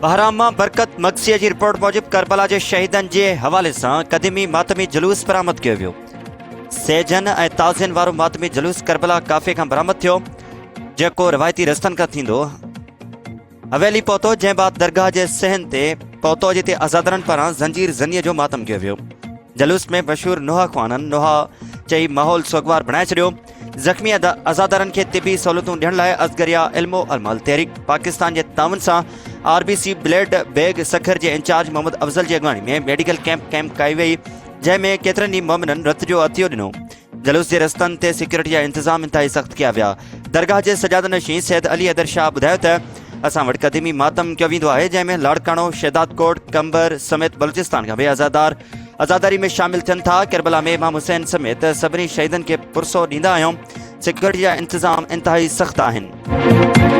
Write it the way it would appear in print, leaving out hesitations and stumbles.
बहरामा बरकत मक्सीअ जी रिपोर्ट मूजिब करबला जे शहीदनि जे हवाले सां क़दीमी मातमी जुलूस बरामद कयो वियो। सेजन ऐं ताज़ियन वारो मातमी जुलूस करबला काफ़े खां बरामद थियो, जेको रिवायती रस्तनि खां थींदो हवेली पहुतो, जंहिं बाद दरगाह जे सहन ते पहुतो, जिते आज़ादरनि पारां ज़ंजीर ज़नीअ जो मातम कयो वियो। जलूस में मशहूर नोहा ख़्वाननि नोहा चई माहौल सोगवार बणाए छॾियो। ज़ख़्मी आज़ादरनि खे तिबी सहूलियतूं ॾियण लाइ असगरिया इल्मो अलमल तहरीक पाकिस्तान जे तावन सां RBC ब्लेड बैग सखर जे इंचार्ज मोहम्मद अफज़ल जी अॻवानी में मेडिकल कैंप कई वई, जंहिंमें केतिरनि ई मोमिननि रत जो अतियो ॾिनो। जलूस जे रस्तनि ते सिक्योरिटी जा इंतज़ाम इंतहाई सख़्त कया विया। दरगाह जे सजाद नशीं सैद अली हैदर शाह ॿुधायो त असां वटि क़दीमी मातम कयो वेंदो आहे, जंहिंमें लाड़काणो, शहदाद कोट, कंबर समेत बलूचिस्तान खां बि आज़ादारी में शामिल थियनि था। करबला में इमाम हुसैन समेत सभिनी शहीदनि खे पुरसो ॾींदा आहियूं। सिक्योरिटी जा इंतज़ाम इंतहाई सख़्त आहिनि।